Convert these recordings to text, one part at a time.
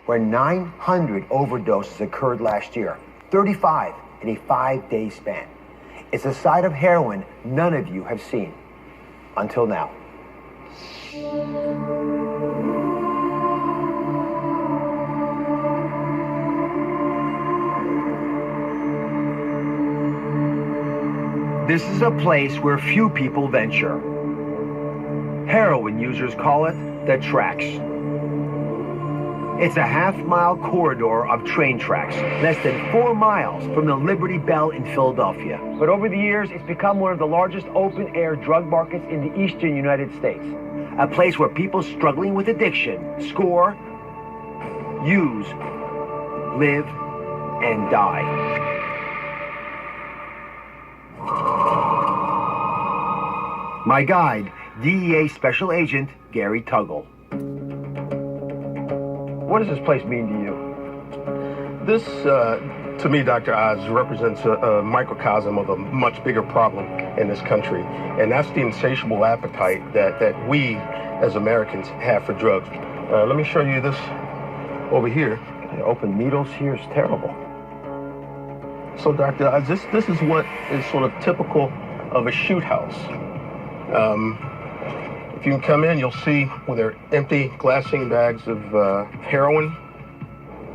where 900 overdoses occurred last year, 35 in a 5-day span. It's a side of heroin none of you have seen until now. This is a place where few people venture. Heroin users call it the tracks. It's a half-mile corridor of train tracks, less than 4 miles from the Liberty Bell in Philadelphia. But over the years, it's become one of the largest open-air drug markets in the eastern United States. A place where people struggling with addiction score, use, live, and die. My guide, DEA Special Agent Gary Tuggle. What does this place mean to you? This, to me, Dr. Oz, represents a microcosm of a much bigger problem in this country, and that's the insatiable appetite that we, as Americans, have for drugs. Let me show you this over here. Open needles here is terrible. So, Dr. Oz, this is what is sort of typical of a shoot house. If you can come in, you'll see where there are empty glassine bags of heroin.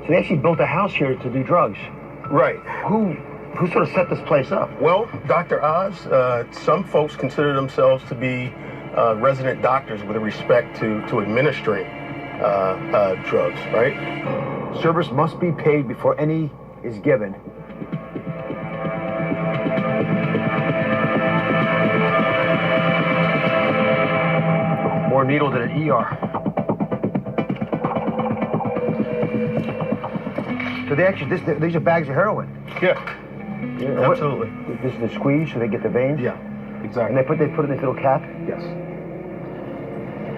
So they actually built a house here to do drugs. Right. Who sort of set this place up? Well, Dr. Oz, some folks consider themselves to be resident doctors with respect to administering drugs, right? Service must be paid before any is given. More needles than an ER. So they actually, these are bags of heroin. Yeah, absolutely. This is the squeeze, so they get the veins? Yeah, exactly. And they put it in this little cap? Yes.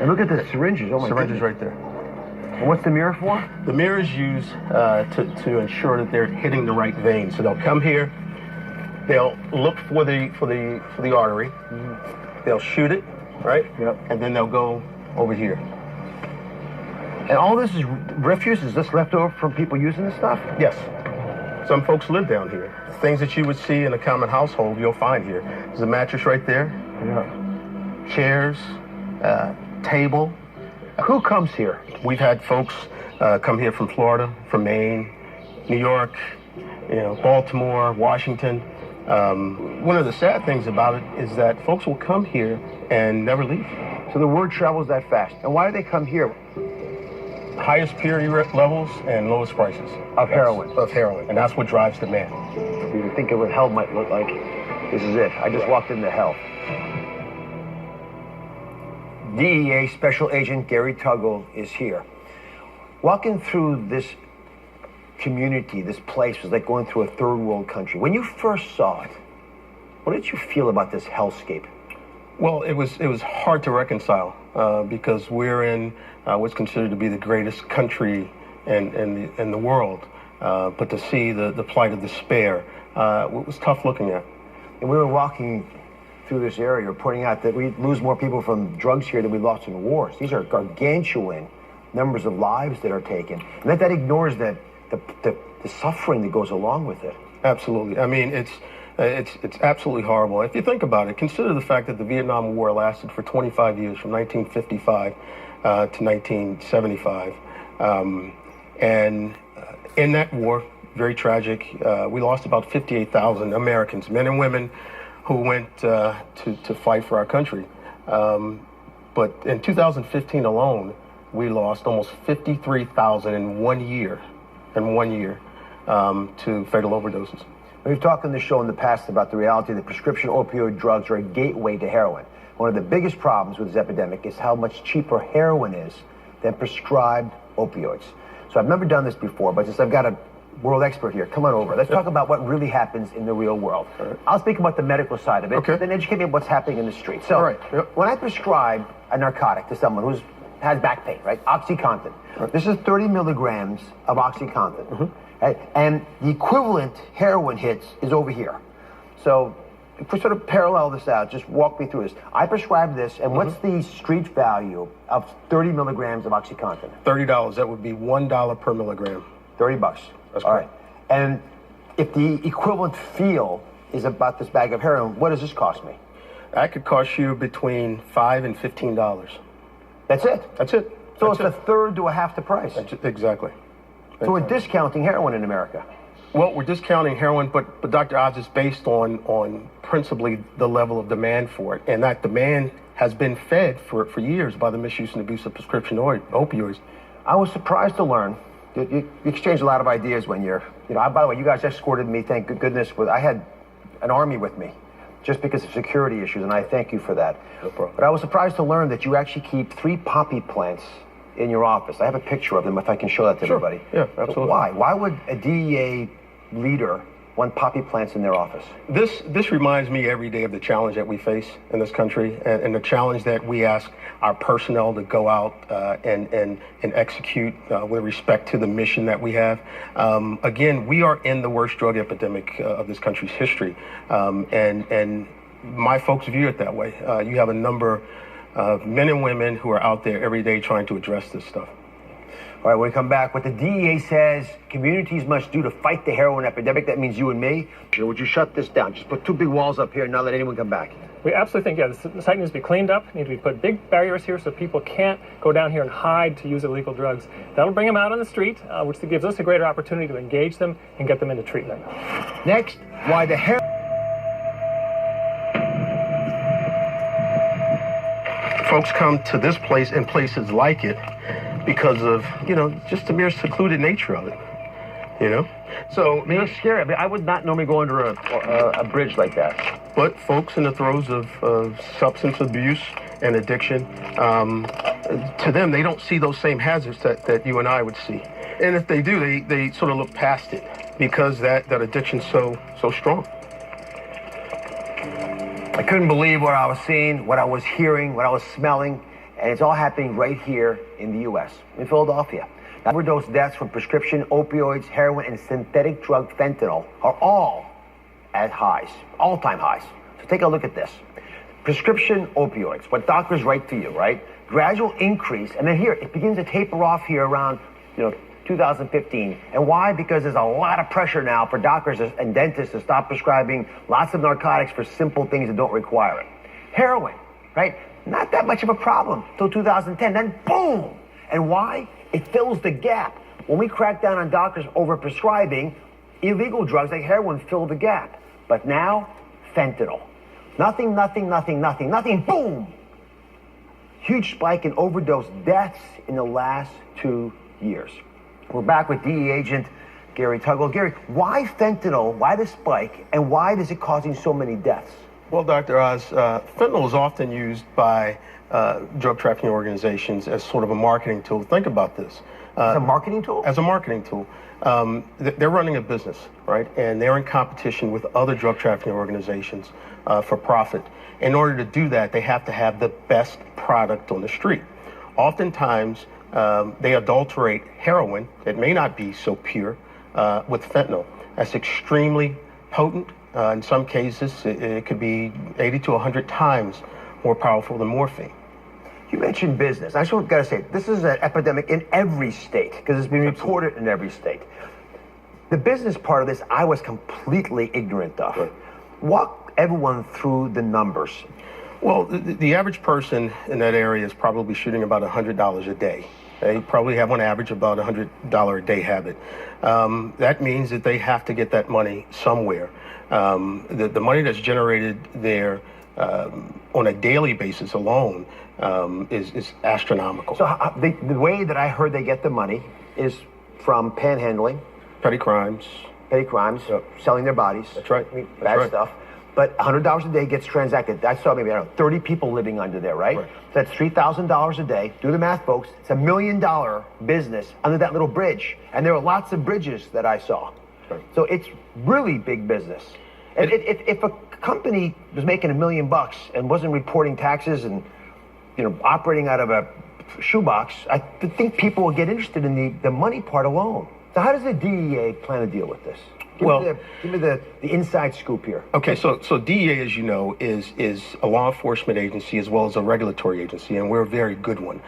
And look at the syringes. Oh my Syringes goodness. right there. And what's the mirror for? The mirror is used to ensure that they're hitting the right vein. So they'll come here, they'll look for the artery, they'll shoot it, right? Yep. And then they'll go over here. And all this is refuse? Is this left over from people using this stuff? Yes. Some folks live down here. Things that you would see in a common household, you'll find here. There's a mattress right there. Yeah. Chairs, table. Who comes here? We've had folks come here from Florida, from Maine, New York, Baltimore, Washington. One of the sad things about it is that folks will come here and never leave. So the word travels that fast. And why do they come here? Highest purity levels and lowest prices. Of heroin. Of heroin. And that's what drives demand. You would think of what hell might look like. This is it. I just walked into hell. DEA Special Agent Gary Tuggle is here. Walking through this community, this place, was like going through a third world country. When you first saw it, what did you feel about this hellscape? Well, it was hard to reconcile because we're in what's considered to be the greatest country in the world. But to see the plight of despair, it was tough looking at. And we were walking through this area, pointing out that we lose more people from drugs here than we lost in wars. These are gargantuan numbers of lives that are taken. And that ignores the suffering that goes along with it. Absolutely. I mean, it's absolutely horrible. If you think about it, consider the fact that the Vietnam War lasted for 25 years, from 1955 to 1975. And in that war, very tragic, we lost about 58,000 Americans, men and women, who went to fight for our country. But in 2015 alone, we lost almost 53,000 in 1 year, to fatal overdoses. We've talked on the show in the past about the reality that prescription opioid drugs are a gateway to heroin. One of the biggest problems with this epidemic is how much cheaper heroin is than prescribed opioids. So I've never done this before, but since I've got a world expert here, come on over. Let's talk about what really happens in the real world. I'll speak about the medical side of it, then educate me on what's happening in the street. So when I prescribe a narcotic to someone who has back pain, right, OxyContin, this is 30 milligrams of OxyContin. Right? And the equivalent heroin hits is over here. So if we sort of parallel this out, just walk me through this. I prescribe this, and what's the street value of 30 milligrams of OxyContin? $30. That would be $1 per milligram. $30. That's all correct. right. And if the equivalent feel is about this bag of heroin, what does this cost me? That could cost you between $5 and $15. That's it? That's it. So That's it's it. a third to a half the price. Exactly. So we're discounting heroin in America. Well, we're discounting heroin, but Dr. Oz, is based on principally the level of demand for it. And that demand has been fed for years by the misuse and abuse of prescription opioids. I was surprised to learn. You exchange a lot of ideas when you're, by the way, you guys escorted me, thank goodness. I had an army with me just because of security issues, and I thank you for that. No problem. But I was surprised to learn that you actually keep 3 poppy plants in your office. I have a picture of them if I can show that to everybody. Yeah, absolutely. So why? Why would a DEA leader want poppy plants in their office? This reminds me every day of the challenge that we face in this country, and the challenge that we ask our personnel to go out and execute with respect to the mission that we have. Again, we are in the worst drug epidemic of this country's history, and my folks view it that way. You have a number of men and women who are out there every day trying to address this stuff. All right, when we come back, what the DEA says communities must do to fight the heroin epidemic, that means you and me. Would you shut this down? Just put 2 big walls up here and not let anyone come back. We absolutely think, the site needs to be cleaned up, need to be put big barriers here so people can't go down here and hide to use illegal drugs. That'll bring them out on the street, which gives us a greater opportunity to engage them and get them into treatment. Next, why the heroin... Folks come to this place and places like it because of, just the mere secluded nature of it, So, It's scary. I mean, I would not normally go under a bridge like that. But folks in the throes of substance abuse and addiction, to them, they don't see those same hazards that you and I would see. And if they do, they sort of look past it because that addiction's so strong. I couldn't believe what I was seeing, what I was hearing, what I was smelling, and it's all happening right here in the U.S., in Philadelphia. Overdose deaths from prescription opioids, heroin, and synthetic drug fentanyl are all at highs, all-time highs. So take a look at this. Prescription opioids, what doctors write for you, right? Gradual increase, and then here, it begins to taper off here around, 2015. And why? Because there's a lot of pressure now for doctors and dentists to stop prescribing lots of narcotics for simple things that don't require it. Heroin, right? Not that much of a problem till 2010. Then boom! And why? It fills the gap. When we crack down on doctors over prescribing, illegal drugs like heroin fill the gap. But now, fentanyl. Nothing, boom! Huge spike in overdose deaths in the last 2 years. We're back with DEA agent Gary Tuggle. Gary, why fentanyl? Why the spike? And why is it causing so many deaths? Well, Dr. Oz, fentanyl is often used by drug trafficking organizations as sort of a marketing tool. Think about this. As a marketing tool? As a marketing tool. They're running a business, right? And they're in competition with other drug trafficking organizations for profit. In order to do that, they have to have the best product on the street. Oftentimes, they adulterate heroin that may not be so pure with fentanyl. That's extremely potent. In some cases, it could be 80 to 100 times more powerful than morphine. You mentioned business. I just got to say, this is an epidemic in every state because it's been reported in every state. The business part of this, I was completely ignorant of. Right. Walk everyone through the numbers. Well, the average person in that area is probably shooting about $100 a day. They probably have on average about a $100 a day habit. That means that they have to get that money somewhere. The money that's generated there on a daily basis alone is astronomical. So the way that I heard they get the money is from panhandling. Petty crimes. Selling their bodies. That's right. Bad stuff. But $100 a day gets transacted. I saw maybe, 30 people living under there, right? So that's $3,000 a day. Do the math, folks. It's $1 million business under that little bridge. And there are lots of bridges that I saw. Right. So it's really big business. And if a company was making $1 million and wasn't reporting taxes and, operating out of a shoebox, I think people will get interested in the money part alone. So how does the DEA plan to deal with this? Give me the inside scoop here. Okay, so DEA, as you know, is a law enforcement agency as well as a regulatory agency, and we're a very good one.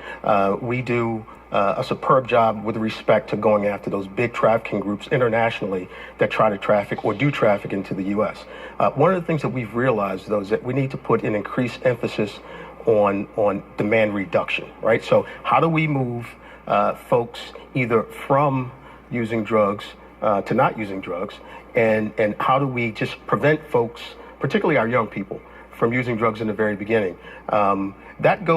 We do a superb job with respect to going after those big trafficking groups internationally that try to traffic or do traffic into the U.S. One of the things that we've realized, though, is that we need to put an increased emphasis on demand reduction, right? So how do we move folks either from using drugs to not using drugs, and how do we just prevent folks, particularly our young people, from using drugs in the very beginning? That goes